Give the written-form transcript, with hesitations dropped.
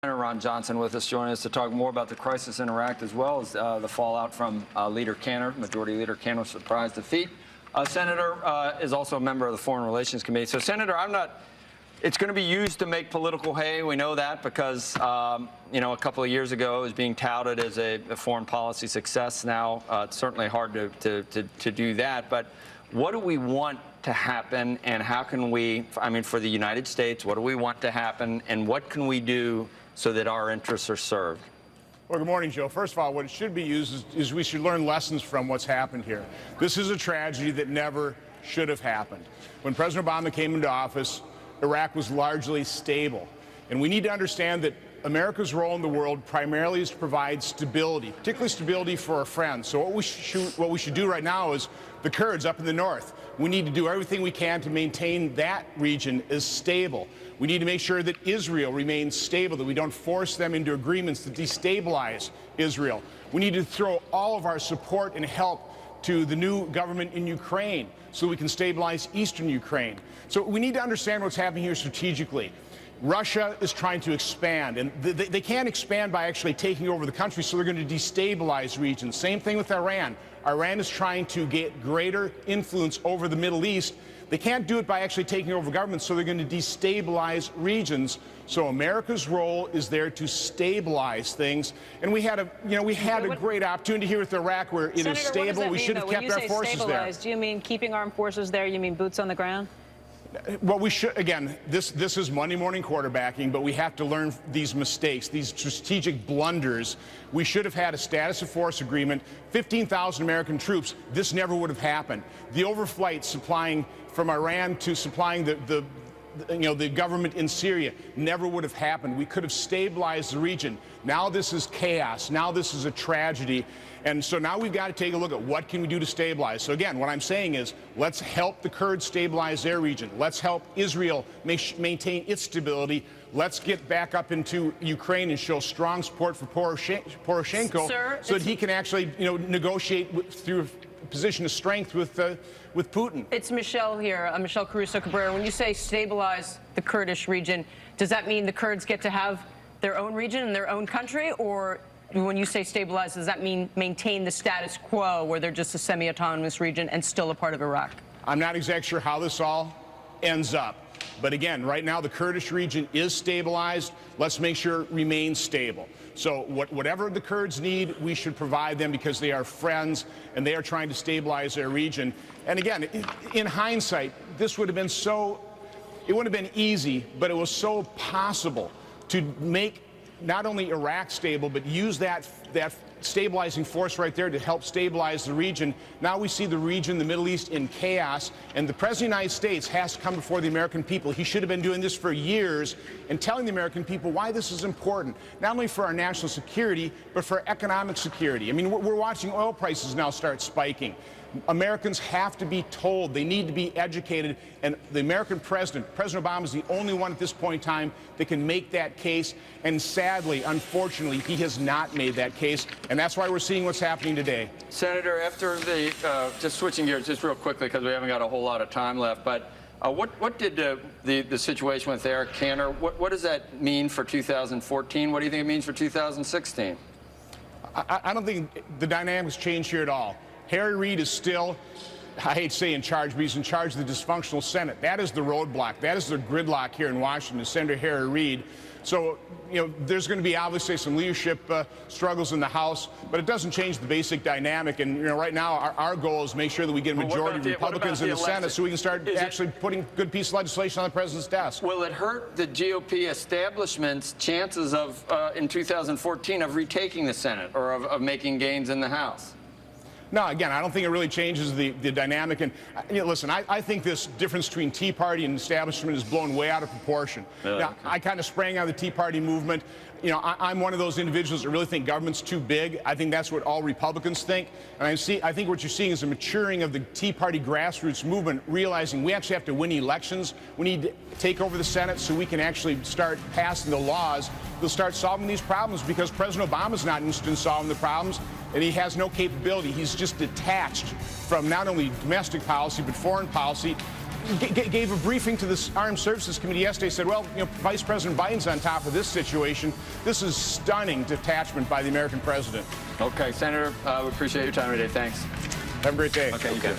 Senator Ron Johnson with us, joining us to talk more about the crisis in Iraq as well as the fallout from Leader Cantor, Majority Leader Cantor's surprise defeat. Senator is also a member of the Foreign Relations Committee. So, Senator, it's going to be used to make political hay. We know that because, a couple of years ago it was being touted as a foreign policy success. Now it's certainly hard to do that. But what do we want to happen, and how can we, for the United States, what do we want to happen, and what can we do so that our interests are served? Well, good morning, Joe. First of all, what it should be used is we should learn lessons from what's happened here. This is a tragedy that never should have happened. When President Obama came into office, Iraq was largely stable. And we need to understand that America's role in the world primarily is to provide stability, particularly stability for our friends. So what we should do right now is the Kurds up in the north. We need to do everything we can to maintain that region as stable. We need to make sure that Israel remains stable, that we don't force them into agreements that destabilize Israel. We need to throw all of our support and help to the new government in Ukraine so we can stabilize eastern Ukraine. So we need to understand what's happening here strategically. Russia is trying to expand, and they can't expand by actually taking over the country, so they're going to destabilize regions. Same thing with Iran. Iran is trying to get greater influence over the Middle East. They can't do it by actually taking over governments, so they're going to destabilize regions. So America's role is there to stabilize things. And we had a great opportunity here with Iraq where it is stable. We should have kept our forces there. Do you mean keeping armed forces there? You mean boots on the ground? Well, we should, again, this is Monday morning quarterbacking, but we have to learn these mistakes, these strategic blunders. We should have had a status of force agreement, 15,000 American troops. This never would have happened. The overflight supplying from Iran to supplying the government in Syria never would have happened. We could have stabilized the region. Now this is chaos. Now this is a tragedy. And so now we've got to take a look at what can we do to stabilize. So again, what I'm saying is let's help the Kurds stabilize their region. Let's help Israel maintain its stability. Let's get back up into Ukraine and show strong support for Poroshenko, so that he can actually negotiate through a position of strength with Putin. It's Michelle here, Michelle Caruso Cabrera. When you say stabilize the Kurdish region, does that mean the Kurds get to have their own region and their own country, or when you say stabilize, does that mean maintain the status quo where they're just a semi-autonomous region and still a part of Iraq? I'm not exactly sure how this all ends up. But again, right now the Kurdish region is stabilized. Let's make sure it remains stable. So whatever the Kurds need, we should provide them because they are friends and they are trying to stabilize their region. And again, in hindsight, this would have been it would have been easy, but it was so possible to make not only Iraq stable, but use that stabilizing force right there to help stabilize the region. Now we see the region, the Middle East, in chaos, and the President of the United States has to come before the American people. He should have been doing this for years and telling the American people why this is important, not only for our national security, but for economic security. I mean, we're watching oil prices now start spiking. Americans have to be told, they need to be educated, and the American President Obama, is the only one at this point in time that can make that case, and sadly, unfortunately, he has not made that case, and that's why we're seeing what's happening today. Senator, after just switching gears just real quickly because we haven't got a whole lot of time left, but what did the situation with Eric Cantor, what does that mean for 2014? What do you think it means for 2016? I don't think the dynamics change here at all. Harry Reid is still, I hate to say in charge, but he's in charge of the dysfunctional Senate. That is the roadblock. That is the gridlock here in Washington, Senator Harry Reid. So, there's going to be obviously some leadership struggles in the House, but it doesn't change the basic dynamic. And, right now our goal is to make sure that we get a majority of Republicans in the Senate so we can start actually putting good piece of legislation on the president's desk. Will it hurt the GOP establishment's chances of, in 2014, of retaking the Senate or of making gains in the House? No, again, I don't think it really changes the dynamic. And listen, I think this difference between Tea Party and establishment is blown way out of proportion. Now, I kind of sprang out of the Tea Party movement. I'm one of those individuals that really think government's too big. I think that's what all Republicans think. And I think what you're seeing is a maturing of the Tea Party grassroots movement, realizing we actually have to win elections. We need to take over the Senate so we can actually start passing the laws that'll start solving these problems, because President Obama's not interested in solving the problems, and he has no capability. He's just detached from not only domestic policy but foreign policy. gave a briefing to the Armed Services Committee yesterday, said, well, Vice President Biden's on top of this situation. This is stunning detachment by the American president. Okay, Senator, we appreciate your time today. Thanks. Have a great day. Okay, you too.